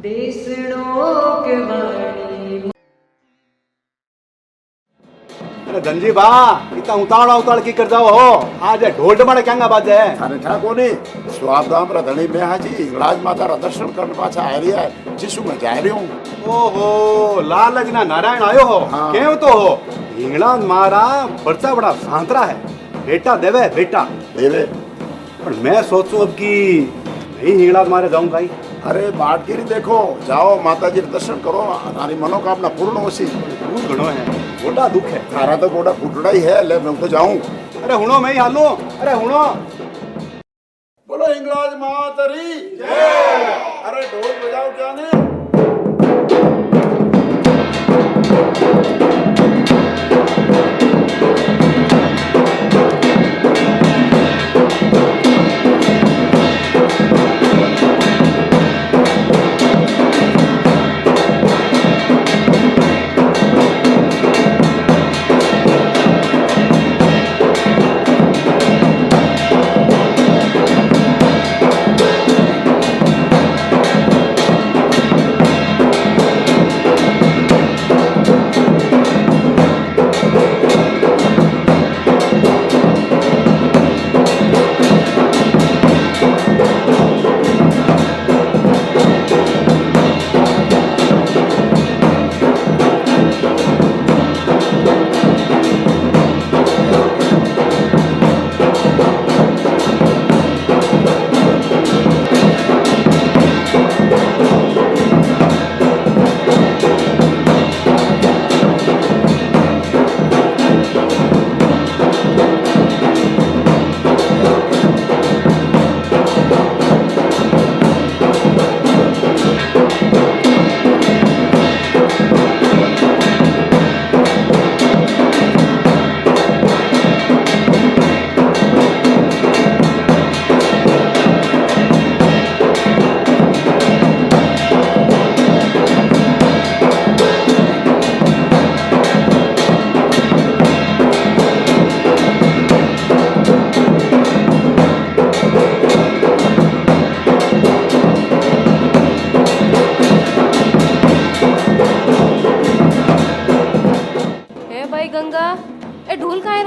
देसड़ो के वाणी। अरे धनजी बा इतना उतावड़ की कर जाओ हो आज ढोल डमड़ क्या बाजे थाने ठाको ने स्वाबदाम रा धणी में हाजी हिंगलाज माता रा दर्शन करने पाछा आ रही है जिसु में जा रही हूँ। ओहो लालच ना नारायण आयो हो हाँ। क्यों तो हो हिंगलाज मारा पर्चा बड़ा सांतरा है बेटा देवे बेटा देवे पर मैं सोचूं अब की नहीं हिंगलाज मारे जाऊंगा ही। अरे बाट गिरी देखो जाओ माता जी दर्शन करो थारी मनोकामना पूर्ण होसी। दूर घणो है गोटा दुख है थारा तो गोड़ा फुटड़ा ही है ले मैं तो जाऊं। अरे हुनो मैं ही हालू अरे हुनो बोलो हिंगलाज मातरी जय। अरे ढोल बजाओ क्या ने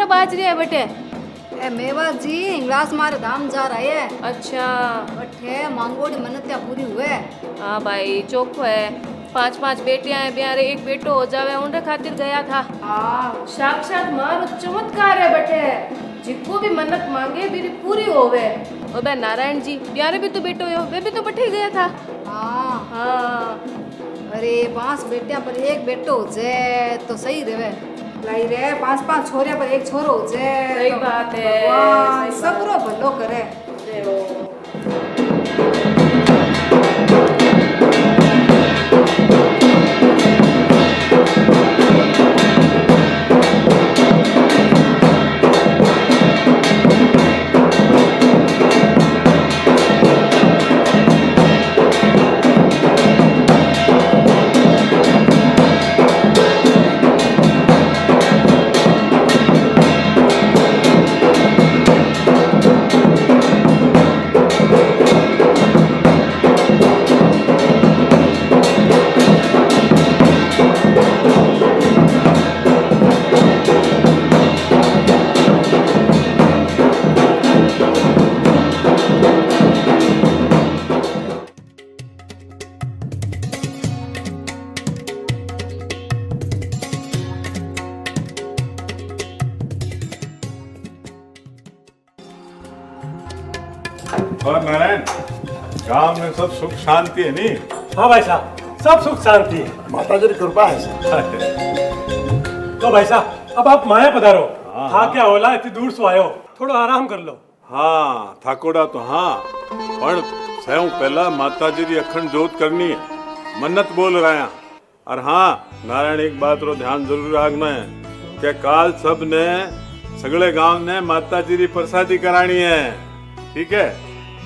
बाज रही है बेटे। ए मेवा जी हिंगलाज मारे धाम जा रहा है। अच्छा बठे मांगोड़ी मनत्या पूरी हुए। हाँ भाई चौको है 5-5 बेटियां हैं ब्यारे एक बेटो हो जावे उनके खातिर गया था। हाँ साक्षात मारो चमत्कार है बेटे जिको भी मन्नत मांगे भी पूरी होवे। और बे नारायण जी ब्यारे भी तो बेटो हो वे भी तो बठे गया था। हाँ हाँ अरे 5 बेटियां पर एक बेटो हो जाए तो सही रहे लाई रे 5-5 छोरिया पर एक छोरो हो जाए। सही बात है भगवान सबरो भलो करे। और नारायण गांव में सब सुख शांति है नहीं? हाँ भाई साहब सब सुख शांति है। माता जी की कृपा है। तो भाई साहब अब आप माया पधारो। हाँ, था क्या होला इतनी दूर से आयो थोड़ा आराम कर लो। हाँ थाकोड़ा तो हाँ पर सयों पहला माता जी की अखंड जोत करनी है मन्नत बोल रहा है। और हाँ नारायण एक बात रो ध्यान जरूर रखना है कि काल सब ने सगले गांव ने माता जी की प्रसादी करानी है। ठीक है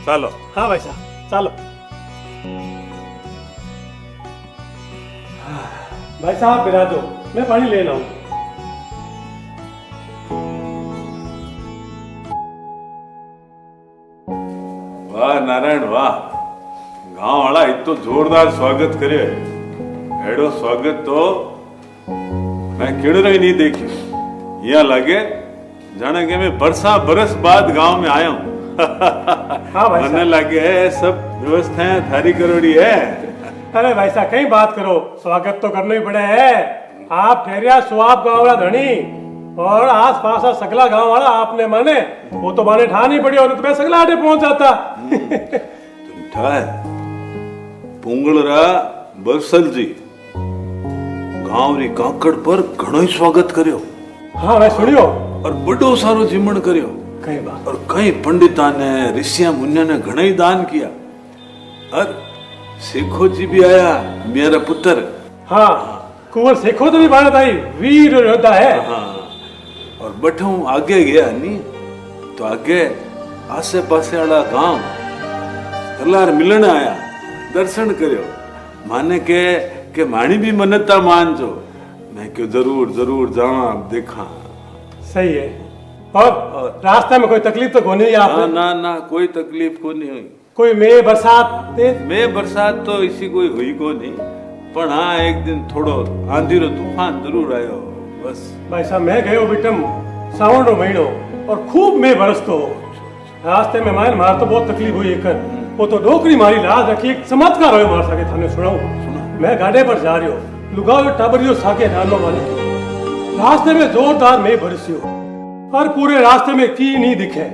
चलो। हाँ भाई साहब चलो। भाई साहब बिना दो मैं पानी लेना हूँ। वाह नारायण वाह गांव वाला तो जोरदार स्वागत करे। एडो स्वागत तो मैं केड़ो ही नहीं देखी। यहाँ लगे जाने के मैं बरस बाद गांव में आया हूँ। हाँ भाई मने लगे सब व्यवस्थाएं थारी करोड़ी है। अरे भाई साहब कहीं बात करो, स्वागत तो करना ही पड़े है। आप ठहरिया सुहाब गाँव वाला धनी और आस पास का सगला गांव वाला आपने माने वो तो माने ठा नहीं पड़ी और तो मैं सगला आटे पहुंच जाता। तुम ठाए पुंगलरा बरसल जी गांव री काकड़ पर घणो ही स्वागत कर्यो। हाँ मैं सुनियो और बड़ो सारो जिमण कर्यो। कई बात और कई पंडिता ने ऋषिया मुनिया ने घणा ही दान किया। और शेखो जी भी आया मेरा पुत्र। हाँ कुंवर शेखो तो भी भारत आई वीर योद्धा है। हाँ और बठू आगे गया नहीं तो आगे आसे पासे वाला गांव कलार मिलन आया दर्शन करियो माने के मानी भी मनता मान जो। मैं क्यों जरूर जरूर जावा देखा। सही है। और रास्ते में कोई तकलीफ तो कोनी ना आपने? ना ना कोई तकलीफ को नहीं हुई। कोई में बरसात तेज? मैं बरसात तो इसी कोई हुई को नहीं पर हाँ एक दिन थोड़ो आंधी रो तूफान जरूर आयो बस। भाई साहब मैं गयो बिटम सावन रो महीनो और खूब में बरस तो रास्ते में मार तो बहुत तकलीफ हुई एक वो तो डोकरी मारी लाज रखी एक चमत्कार होयो मार सके थाने सुनाऊं। मैं गाड़े पर जा रही हूँ लुगाओ टाबरियो साके रानो माने रास्ते में जोरदार में बरसियो और पूरे रास्ते में की नहीं दिखे।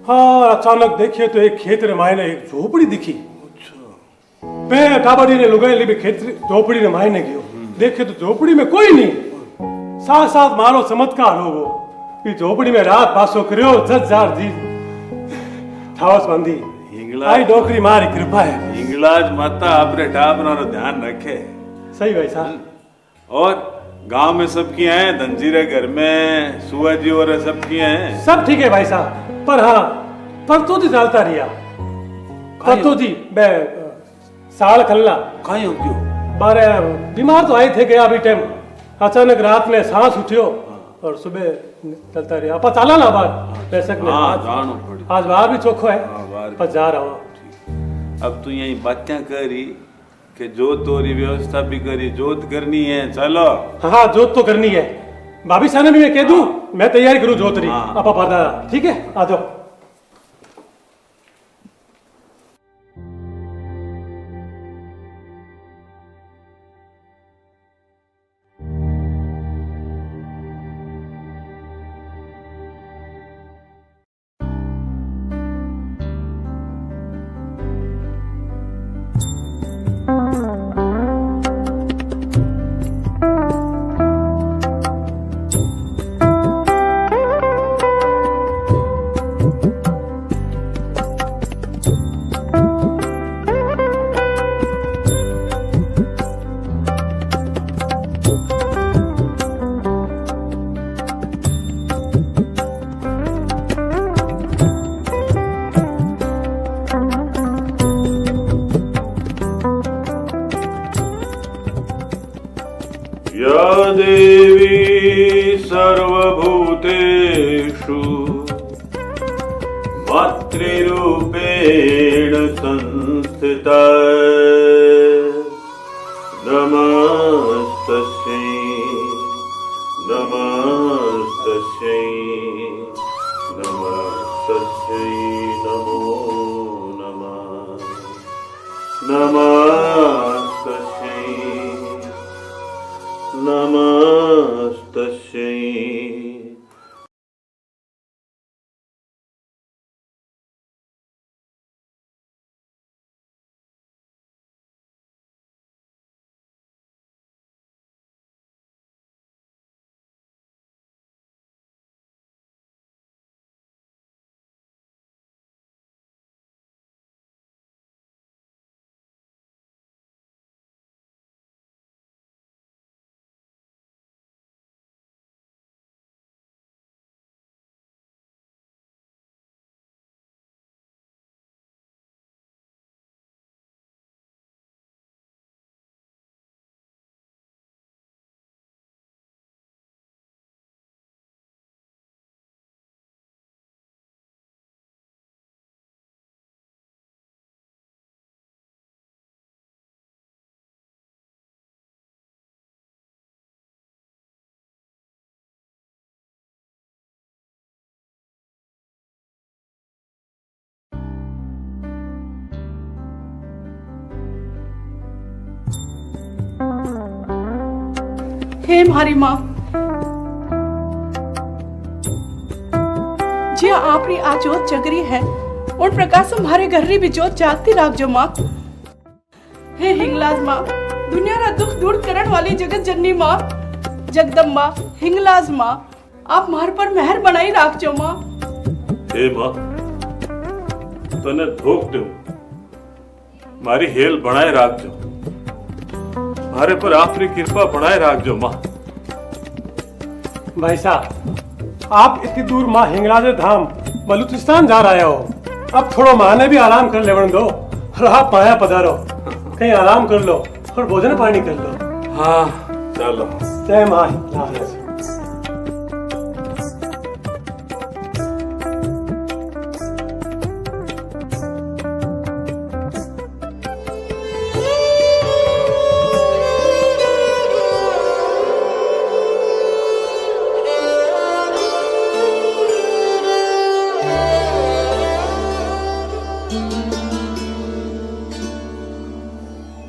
हाँ अचानक देखिए तो एक खेत रे मायने एक झोपड़ी दिखी। मैं टाबरी ने लुगाई ली भी खेत झोपड़ी रे मायने गयो देखे तो झोपड़ी में कोई नहीं। साथ साथ मारो चमत्कार हो वो झोपड़ी में रात पासो करियो जजार जी थावस बंदी आई डोकरी मारी कृपा है। इंगलाज माता आपरे टाबरा रो ध्यान रखे। सही भाई साहब। और गांव में सबकी हैं धनजीरे घर में सुआ जी और सबकी हैं सब ठीक है भाई साहब पर हाँ परतो जी चलता रिया परतो जी बे साल खल्ला कहीं हो क्यों बारे बीमार तो आए थे गया अभी टाइम अचानक रात में सांस उठियो और सुबह चलता रहा अपा चाला ना बार बेशक ने हाँ जानो पड़ी आज बाहर भी चोखो है बाहर भी। पर जा रहा हूँ। अब तू यही बातें करी कि जो तोरी व्यवस्था भी करी जोत करनी है चलो। हाँ जोत तो करनी है भाभी साहब ने भी मैं कह दूं मैं तैयारी करूं जोत रही हाँ। अपा पादा ठीक है आ जाओ। या देवी सर्वभूतेषु मातृरूपेण संस्थिता नमस्तस्यै नमस्तस्यै नमस्तस्यै नमो नमः नमस्तस्यै नमस्तस्यै हे मारी माँ, जी आपरी आ जोत जगरी है उन प्रकार से हमारे घर री भी जोत जागती राख जो माँ। हे हिंगलाज माँ, दुनिया रा दुख दूर करण वाली जगत जननी माँ, जगदम्बा हिंगलाज माँ, आप मार पर मेहर बनाई राख जो माँ। हे माँ, तने धोख दो, मारी हेल बनाए राख जो, मारे पर आपरी कृपा बनाए राख जो माँ। भाई साहब, आप इतनी दूर माँ हिंगलाज धाम बलूचिस्तान जा रहे हो, अब थोड़ा माँ ने भी आराम कर लेवन दो और आप माया पधारो, कहीं आराम कर लो और भोजन पानी कर लो। हाँ चलो। जय माँ हिंगलाज।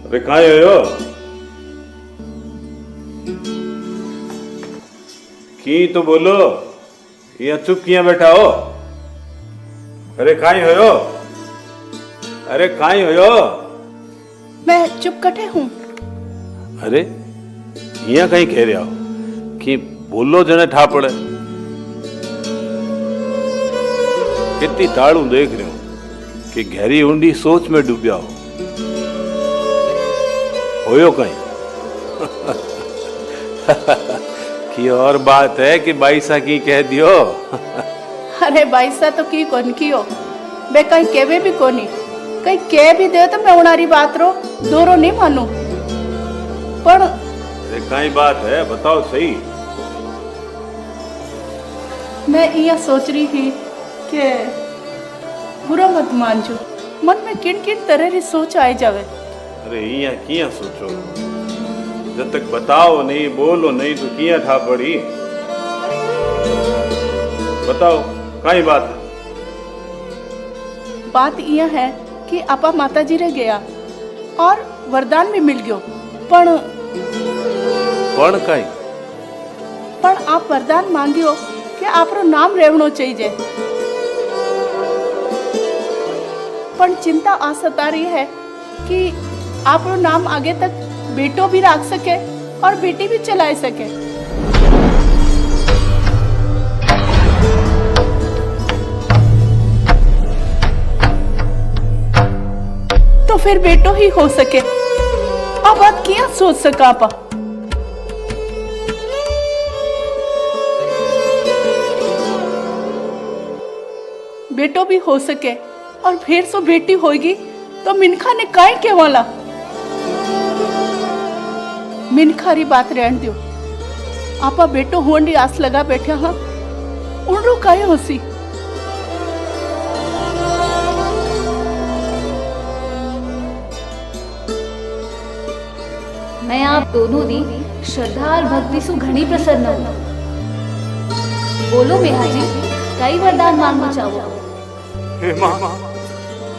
अरे कहाँ हो? की तो बोलो, यहाँ चुप किया बैठा हो? अरे कहाँ हो? अरे कहाँ हो? मैं चुप कटे हूँ। अरे यहाँ कहीं कह रहे हो कि बोलो जने ठा पड़े। कितनी ताड़ू देख रहे हो कि गहरी ऊंडी सोच में डूबया हो। होयो कहीं कि और बात है कि बाईसा की कह दियो। अरे बाईसा तो की कौन की हो, बे कहीं केवे भी कोनी, कहीं कह भी दे तो मैं उनारी बात रो दोरो नहीं मानू। पर कहीं बात है, बताओ सही। मैं यह सोच रही थी कि बुरा मत मानजो, मन में किन किन तरह की सोच आए जावे। अरे यहाँ किया सोचो, जब तक बताओ नहीं बोलो नहीं तो किया ठा पड़ी। बताओ कहीं बात है? बात यह है कि आपा माता जी रे गया और वरदान भी मिल गयो, पण कहीं पण आप वरदान मांगियो कि आपरो नाम रेवणो चाहिए। पण चिंता आ सता रही है कि आपरो नाम आगे तक बेटो भी रख सके और बेटी भी चला सके। तो फिर बेटो ही हो सके। अब बात क्या सोच सका पा? बेटो भी हो सके और फिर सो बेटी होगी तो मिनखा ने काहे के वाला। मिनखा री बात रहन दियो, आपा बेटो होंडी आस लगा बैठे हाँ, उनरो काहे होसी। मैं आप दोनों दी श्रद्धा और भक्ति से घनी प्रसन्न हूँ। बोलो मेहा जी, कई वरदान मांगना चाहो? हे माँ,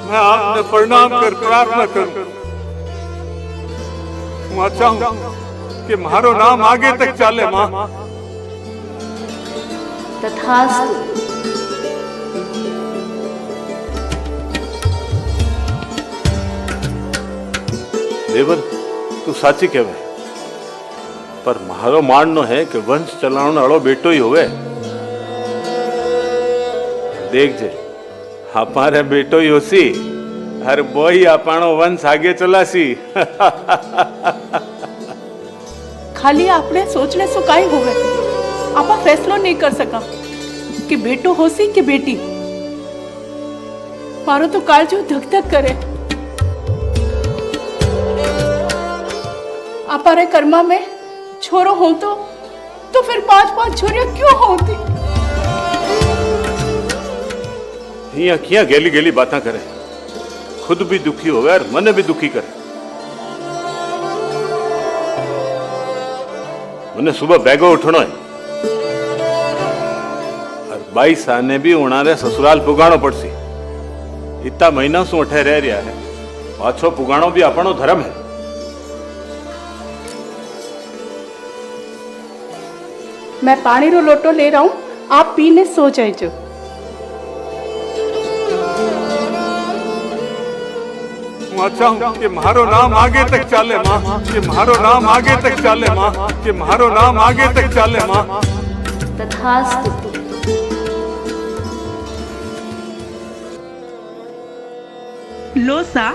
मैं आपने प्रणाम कर प्रार्थना करूं। मैं चाहूं कि मारो नाम आगे तक चले माँ। तथास्तु। देवर तू साची कहवे, पर मारो माननो है कि वंश चलाने वालो बेटो ही होवे। देख जे हमारे बेटो ही होसी, हर बोई अपनो वंश आगे चलासी। खाली आपने सोचने से काहे होवे, आपा फैसलो नहीं कर सका कि बेटो होसी कि बेटी। मारो तो कालजो धक धक करे। अपारे कर्मा में छोरो हो तो फिर 5-5 छोरियां क्यों होती? यहाँ किया गेली गेली बातें करे, खुद भी दुखी हो और मन भी दुखी करे। उन्हें सुबह बैगो उठनो है और 22 साल ने भी उनारे ससुराल पुगाणो पड़सी। इतना महीना सु उठे रह रहा है, पाछो पुगाणो भी अपनो धर्म है। मैं पानी रो लोटो ले रहा हूँ, आप पीने सो जाइजो। હું ચાહું કે મારો નામ આગે તક ચાલે માં, કે મારો નામ આગે તક ચાલે માં, કે મારો નામ આગે તક ચાલે માં। तथास्तु। लो सा।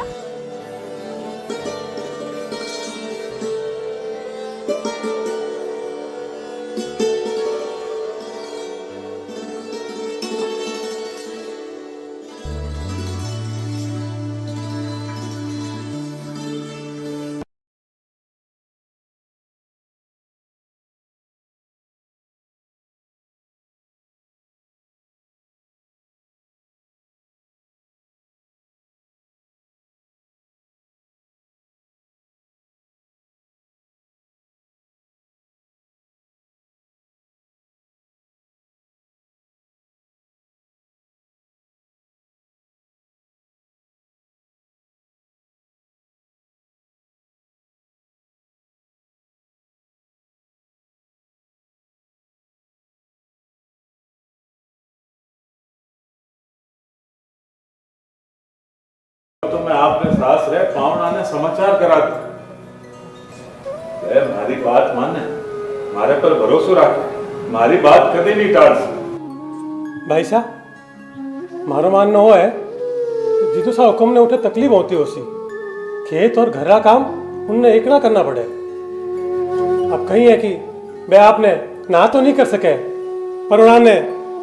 तो मैं आपने सास रे पावना ने समाचार करा दी। मारी बात माने, मारे पर भरोसा रखे, मारी बात कभी नहीं टाल सी। भाई साहब मारो मानना हो है जीतू सा हुक्म ने उठे तकलीफ होती हो सी, खेत और घर का काम उनने एक ना करना पड़े। अब कहीं है कि वे आपने ना तो नहीं कर सके, पर उन्होंने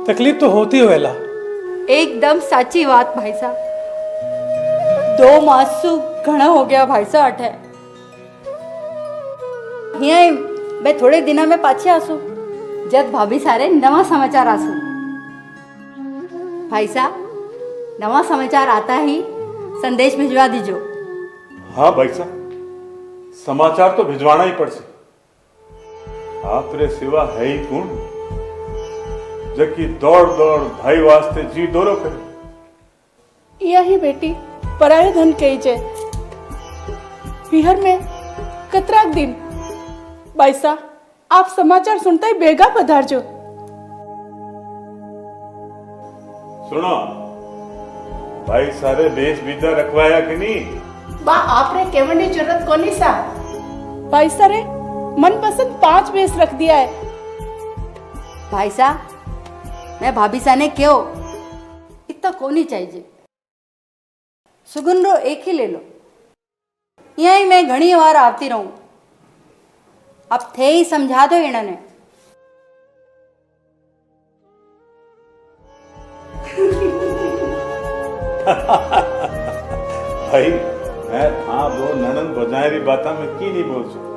तकलीफ तो होती होएला। एकदम साची बात भाई साहब। 2 मासू घना हो गया भाई साहब अठे। यहाँ मैं थोड़े दिनों में पाछे आसू, जब भाभी सारे नवा समाचार आसू। भाई साहब नवा समाचार आता ही संदेश भिजवा दीजो। हाँ भाई साहब, समाचार तो भिजवाना ही पड़ से। आप रे सिवा है ही कौन जबकि दौड़ दौड़ भाई वास्ते जी दोरो करे। यही बेटी पराये धन कही जे बिहार में कतराक दिन। बाईसा आप समाचार सुनता ही बेगा पधारजो। सुनो भाई सारे बेस बीजा रखवाया कि नहीं? बा आपने केवल की जरूरत कोनी सा। भाई सारे मनपसंद 5 बेस रख दिया है। भाई साहब मैं भाभी सा ने क्यों इतना कोनी चाहिए, सुगुन रो एक ही ले लो। यही मैं घनी बार आती रहूं, अब थे ही समझा दो इन्होंने। भाई मैं हाँ दो ननन बजाय री बाता में की नहीं बोल सकता।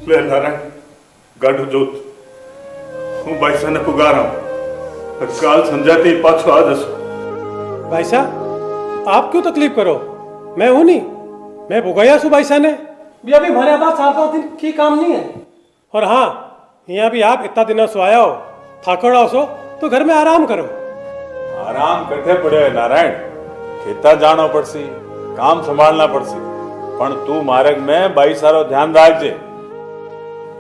લે નારાયણ ગાઢું જોત હું બાઈસાને પુગારા કાલ સમજાતી પાછો આ જશું भाई साहब आप क्यों तकलीफ करो, मैं हूं नहीं, मैं भुगया सु भाई साहब ने भी अभी हमारे पास 4-5 दिन की काम नहीं है। और हाँ, यहाँ भी आप इतना दिनों से आया हो, थाकोड़ा हो तो घर में आराम करो। आराम करते पड़े नारायण, खेता जानो पड़सी, काम संभालना पड़सी, पण तू मार्ग में बाई सारो ध्यान राखजे।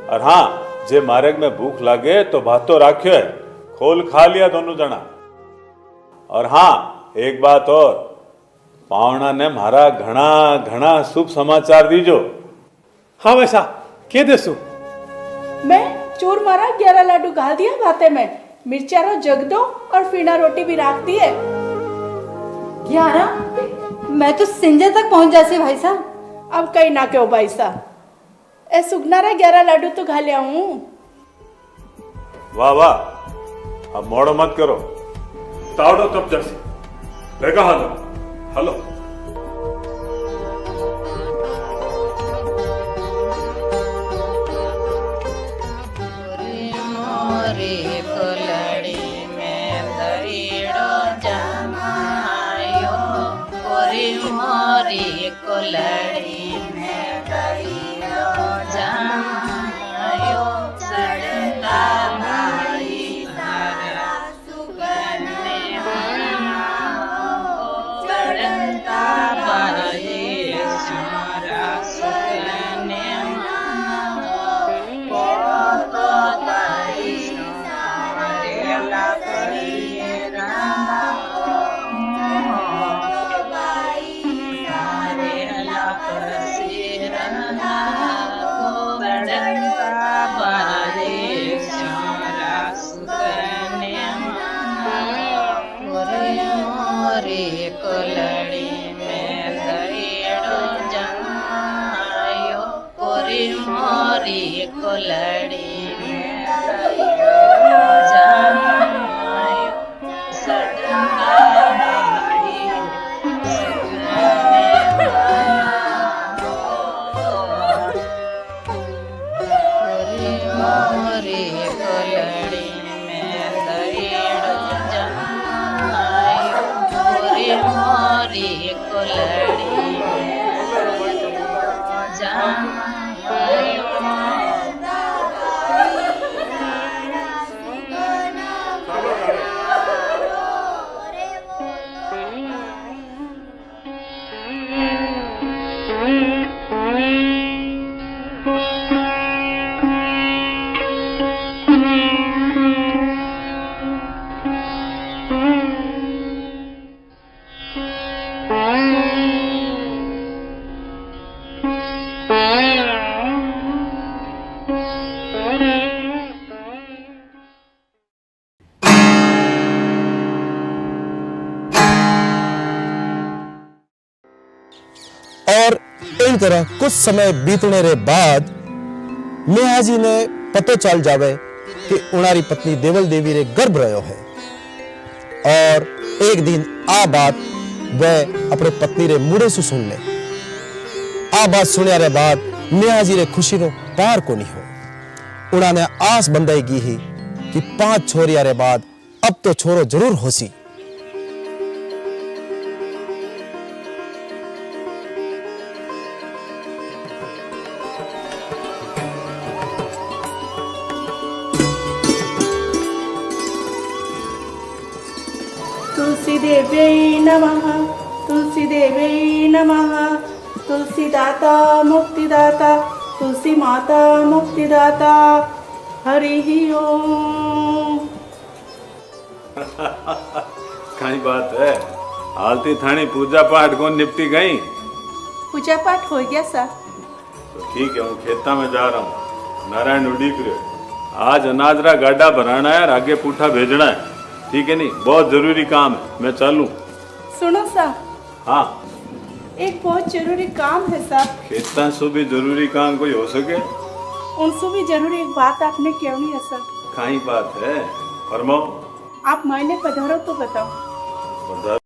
और हाँ, जे मार्ग में भूख लागे तो भात तो राख्यो है, खोल खा लिया दोनों जना। और हाँ, एक बात और, पावना ने मारा घना घना शुभ समाचार दीजो। हाँ वैसा के देसु मैं चूर मारा 11 लाडू घाल दिया भाते में, मिर्चारो जग दो और फीना रोटी भी रख दी है। 11? मैं तो सिंजा तक पहुंच जासी भाई साहब। अब कहीं ना क्यों भाई साहब, ए सुगनारा 11 लाडू तो खा लिया हूँ। वाह वाह, अब मोड़ो मत करो, तावड़ो तब जैसे लेगा हालो हेलो। मोरे कोलड़ी में दरीड़ो जमायो, कोरी मोरी कोलड़ी में दरीड़ो जमायो, सड़का भाई सारा सुगने सड़का भाई सारा सुगने कोलड़ी में दरीड़ो जमायो, कोरी मोरी कोलड़ी में दरीड़ो जमायो, सड़का भाई कोरी मोरी कोलड़ी में दरीड़ो जमायो, कोरी मोरी कोलड़ी में दरीड़ो जमायो। और इन तरह कुछ समय बीतने रे बाद मियाजी ने पतो चल जावे कि उनारी पत्नी देवल देवी रे गर्भ रहो है। और एक दिन आ बात वह अपने पत्नी रे मुड़े से सुन ले। आ बात सुनिया रे बाद मियाजी रे खुशी रो पार को नहीं हो। उन्होंने आस बंदाई की ही कि 5 छोरिया रे बाद अब तो छोरो जरूर होसी। तुलसी देव्यै नमः, तुलसी देव्यै नमः, तुलसी दाता मुक्तिदाता, तुलसी माता मुक्तिदाता, हरि ओम। कई बात है, हालती थानी पूजा पाठ को निपटी गई। पूजा पाठ हो गया सर। तो ठीक है, हूँ खेता में जा रहा हूँ, नारायण उड़ीक रहे। आज अनाज रा गाड़ा भराना है और आगे पूठा भेजना है, ठीक है नहीं? बहुत जरूरी काम है, मैं चलूं। सुनो सर। हाँ, एक बहुत जरूरी काम है सर। खेता से भी जरूरी काम कोई हो सके? उनसे भी जरूरी एक बात आपने कहनी है सर। कई बात है, फरमाओ। आप मायने पधारो तो बताओ। पधारो।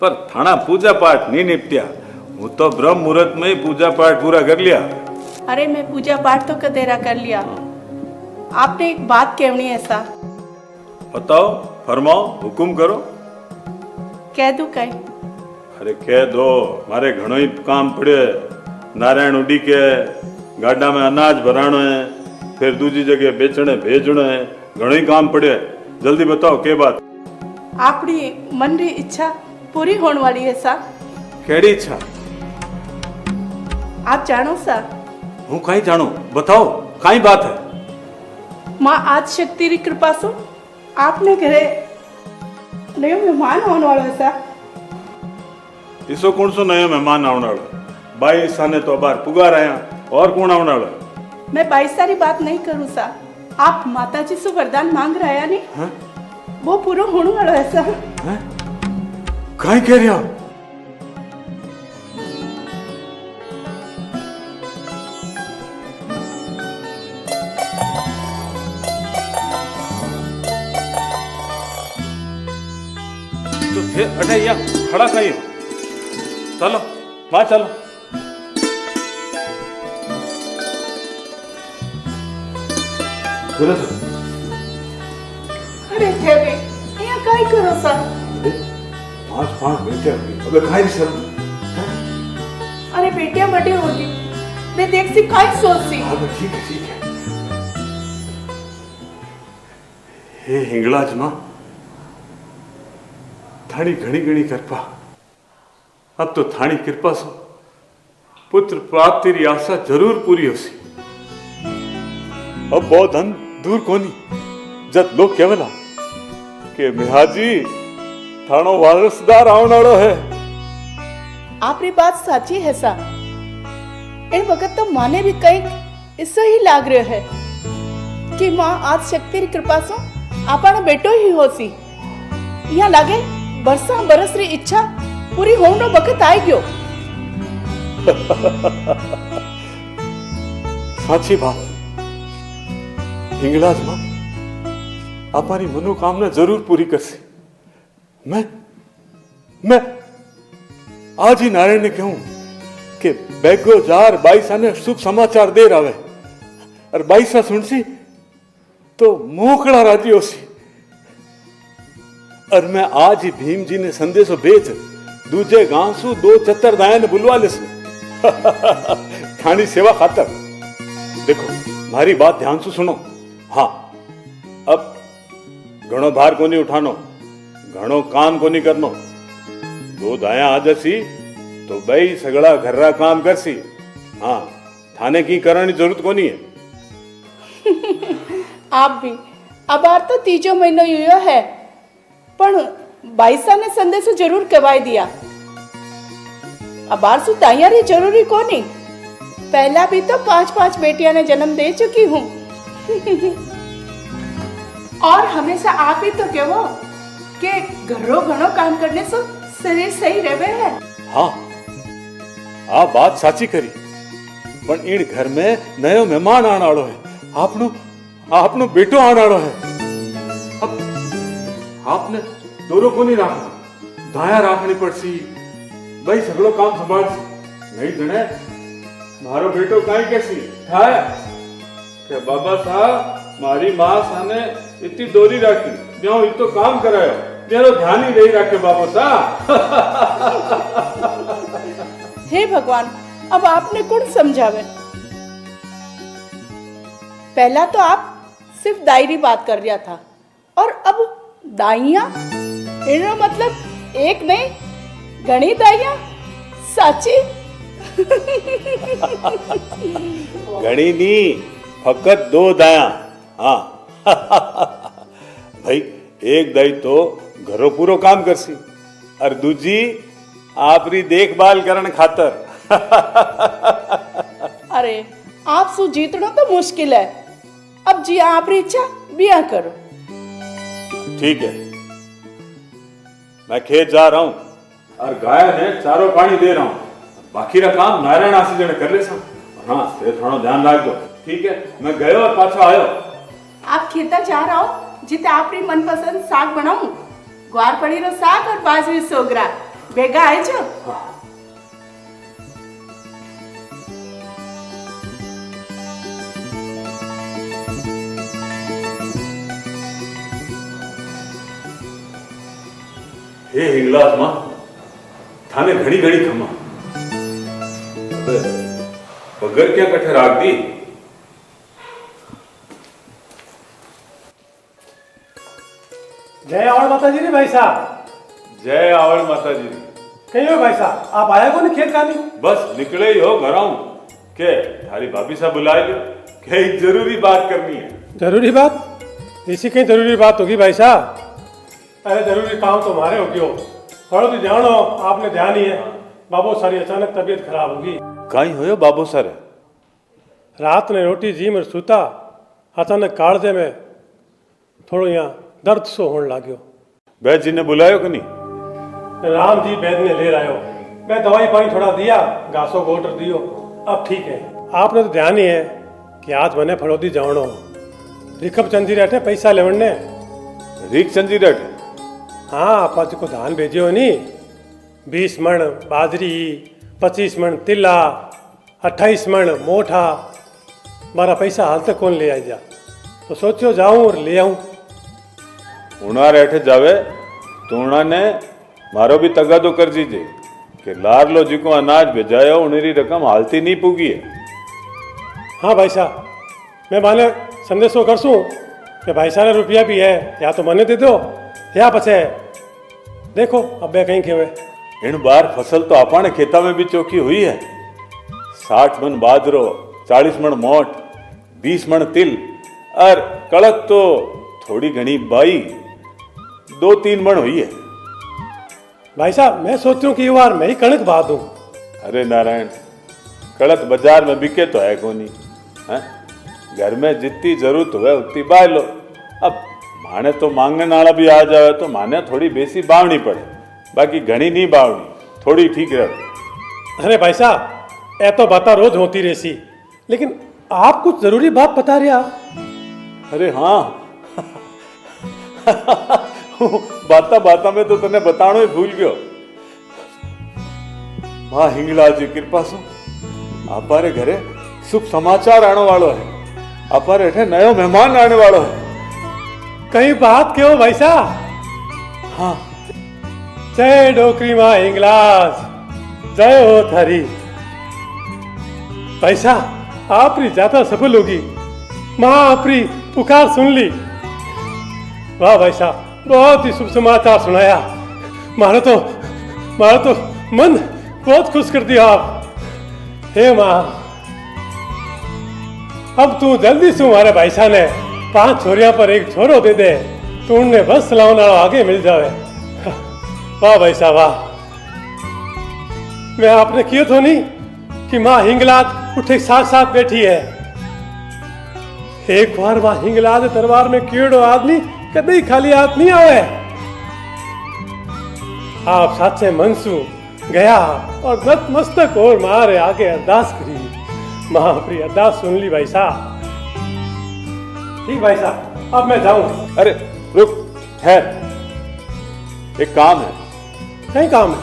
पर थाना पूजा पाठ नहीं निपटिया। वो तो ब्रह्म मुहूर्त में ही पूजा पाठ पूरा कर लिया। अरे मैं पूजा पाठ तो कदेरा कर लिया। आपने एक बात कहनी है सा। बताओ, फरमाओ, हुकुम करो। कह दू कई? अरे कह दो, मारे घणो ही काम पड़े। नारायण उडी के गाड़ा में अनाज भरानो है, फिर दूसरी जगह बेचने भेजनो है, घणो ही काम पड़े। जल्दी बताओ के बात। आपनी मन री इच्छा पूरी होने वाली है सा। केड़ी इच्छा? आप जानो सा? हूँ कहीं जानो, बताओ कहीं बात है। माँ आज शक्ति री कृपा सु आपने घरे नयो मेहमान होने वाला है सा। इसो कौन सो नयो मेहमान आने वाला? बाई साने तो बार पुगार आया, और कौन आने वाला? मैं बाईस सारी बात नहीं करूँ सा। आप माता जी से वरदान मांग रहा है नहीं? हाँ? वो पूरा होने वाला है सा। कहीं कह रहे हो? तो थे अटे या खड़ा कहीं हो? चलो वहां चलो। चलो चलो। अरे थे बे, यहाँ काई करो सा? 5 बेटे अबे खाई शर्म। अरे बेटियां बड़ी होगी, मैं देख सी काई सोच सी। हाँ ठीक है ठीक है। हे हिंगलाज मां, थानी घणी घणी कृपा। अब तो थानी कृपा सो पुत्र प्राप्ति री आशा जरूर पूरी होसी। अब बहुत धन दूर कोनी, जब लोग केवला के मिहाजी थानो वारसदार आने वालो है। आपरी बात साची है सा। इन वक्त तो माने भी कई इससे ही लाग रहे है कि माँ आज शक्ति री कृपा से आपना बेटो ही होसी। यहाँ लागे बरसा बरस री इच्छा पूरी होने वक्त आई गयो। साची बात हिंगलाज मां, हमारी मनोकामना जरूर पूरी करसी। मैं आज ही नारायण ने कहूं कि बैगो जार बाईसा ने शुभ समाचार दे रहा है, और बाईसा सुनसी तो मोकड़ा राजी होसी। और मैं आज ही भीम जी ने संदेशो भेज दूजे गांव सु 2 चतर दाया ने बुलवा ले थानी सेवा खातर। देखो मारी बात ध्यान से सुनो। हाँ, अब घणो भार को नहीं उठानो, घणो काम को नहीं करनो। 2 दाया आ जसी तो भाई सगड़ा घर्रा काम करसी। हाँ, थाने की करने की जरूरत को नहीं है। आप भी अब आर तो 3 महीनो यो है, पण बाईसा ने संदेश जरूर कवाई दिया। अब आर सु तैयारी जरूरी को नहीं। पहला भी तो 5 बेटियां ने जन्म दे चुकी हूँ। और हमेशा आप ही तो कहो कि घरों घणो काम करने से शरीर सही रहे है। हाँ, आप बात साची करी, पण इन घर में नयो मेहमान आने वालो है। आपनो बेटो आने वालो है। अब आपने दोनों को नहीं रखना, दाया रखनी पड़सी। भाई सगलो काम संभाल नहीं जने मारो बेटो काई कैसी थाया के बाबा साहब मारी मां साने इतनी दोरी राखी जो इतो काम करायो तेरो ध्यान ही नहीं रखे बाबा साहब। हे भगवान, अब आपने कौन समझावे? पहला तो आप सिर्फ दायरी बात कर रहा था, और अब दाइया इनो मतलब एक नहीं घणी दाइया। साची घणी नहीं, फकत 2 दाया। हाँ भाई एक दाई तो घरों पूरो काम करसी, और दूजी आपरी देखभाल करने खातर। अरे आप सु जीतना तो मुश्किल है। अब जी आपरी इच्छा बिया करो। ठीक है, मैं खेत जा रहा हूँ और गाय ने चारों पानी दे रहा हूँ। बाकी का काम नारायण आसी जने कर ले सा। हाँ, ते थोड़ा ध्यान रख दो। ठीक है, मैं गयो और पाछो आयो। आप खेता जा रहा हो जिते आपरी मनपसंद साग बनाऊं। ग्वार पड़ी रो साग और बाजरी सोगरा बेगा आए जो। हे हिंगलाज मां थाने घड़ी घड़ी खमा पगर क्या कठे राख दी। जय आवड़ माता जी रे भाई साहब। जय आवड़ माता जी। कहीं हो भाई साहब, आप आया को नहीं खेत खानी? बस निकले ही हो घर आऊं के थारी भाभी साहब बुलाए लो के एक जरूरी बात करनी है। जरूरी बात? इसी कहीं जरूरी बात होगी भाई साहब। अरे जरूरी काम तो हमारे हो गयो, थोड़ा तो जानो आपने ध्यान ही है। बाबू सारी अचानक तबीयत खराब होगी। कहीं होयो बाबू सारे? रात ने रोटी जी में सूता, अचानक कालजे में थोड़ो यहाँ दर्द सो होने लाग्यो। बैद जी ने बुलायो कि नहीं? राम जी बैद ने ले आयो। मैं दवाई पानी थोड़ा दिया, घासो गोटर दियो, अब ठीक है। आपने तो ध्यान ही है कि आज मैंने फड़ोदी जावनो रिखब चंदी रेटे पैसा लेवने। रिक चंदी रेटे? हाँ, आपा जी को धान भेजियो नी, 20 मण बाजरी, 25 मण तिल्ला, 28 मण मोठा। मारा पैसा हाल तक कौन ले आई जा, तो सोचो जाऊं और ले आऊं। उना रेठे जावे तो उन्होंने मारो भी तगादो कर दीजिए कि लारलो जी को अनाज भेजायो उन्हेरी रकम हालती नहीं पुगी है। हाँ भाई साहब, मैं माने संदेशो करसूं कि भाई साहब ने रुपया भी है, या तो मने दे दो या पछे देखो अब कहीं खेवे। इन बार फसल तो आपने खेता में भी चौकी हुई है। 60 मन बाजरो, 40 मन मोट, 20 मन तिल और कड़क तो थोड़ी घनी बाई 2-3 मन हुई है। भाई साहब मैं सोचूं कि बार मैं ही कणक बा दूं। अरे नारायण, कड़क बाजार में बिके तो है कोनी है? घर में जितनी जरूरत हुए उतनी बाय लो। अब माने तो मांगने वाला भी आ जाए तो माने थोड़ी बेसी बावनी पड़े, बाकी घनी नहीं बावनी, थोड़ी ठीक रहे। अरे भाई साहब ए तो बात रोज होती रहसी, लेकिन आप कुछ जरूरी बात बता रहे आप। अरे हाँ बाता बाता में तो तने बतानो ही भूल गयो। मां हिंगला जी कृपा सु आपारे घरे शुभ समाचार आने वालो है। आपारे हेठे नयो मेहमान आने वालो है। कई बात क्यों भाई साहब? हाँ। जय डोकरी मां हिंगलाज, जय हो थारी। भाई साहब आपरी ज्यादा सफल होगी, मां आपरी पुकार सुन ली। वाह भाई साहब, बहुत ही शुभ समाचार सुनाया। मारो तो मन बहुत खुश कर दिया आप। हे मां, अब तू जल्दी से हमारे भाई साहब ने 5 छोरियां पर एक छोरो दे दे तो उन्हें बस लाओ ना आगे मिल जावे। वाह भाई साहब वाह। मैं आपने किया तो नहीं कि मां हिंगलाज उठे साथ साथ बैठी है। एक बार मां हिंगलाज दरबार में कीड़ो आदमी कभी खाली हाथ नहीं आवे। आप साचे मनसू गया और नतमस्तक और मारे आगे अरदास करी। मां अपनी अरदास सुन ली भाई साहब। ठीक भाई साहब, अब मैं जाऊं। अरे रुक, ठहर, एक काम है। कहीं काम है?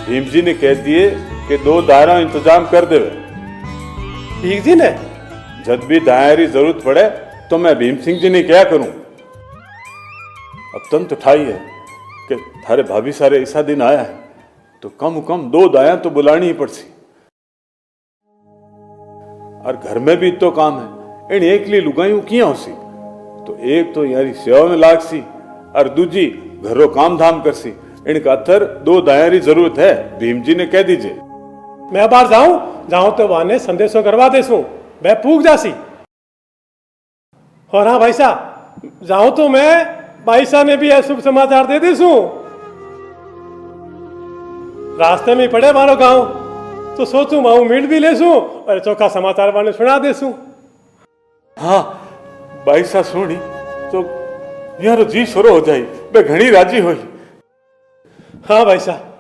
भीम जी ने कह दिए कि 2 दायरा इंतजाम कर देवे। भीम जी ने? जब भी दायरी जरूरत पड़े तो मैं भीम सिंह जी ने क्या करूं। अब तंत उठाई है कि थारे भाभी सारे ऐसा दिन आया है तो कम 2 दाया तो बुलानी ही पड़सी। और घर में भी तो काम है, इन एकली लुगाइयों किया होसी तो एक तो यारी सेवा में लागसी और दूजी घरों काम धाम करसी। इनका अथर 2 दायरी जरूरत है, भीम जी ने कह दीजिए। मैं बाहर जाऊं तो वाने संदेशों करवा देसू, मैं पूग जासी। और हाँ भाई साहब, जाऊं तो मैं भाई साहब ने भी शुभ समाचार दे देसू। रास्ते में पड़े मारो गांव तो सोचू माऊ मीट भी लेसू और चौका समाचार वाने सुना देसू। हाँ भाई साहब सुनी तो यार जी शुरू हो जाई, मैं घनी राजी हुई। हाँ भाई साहब,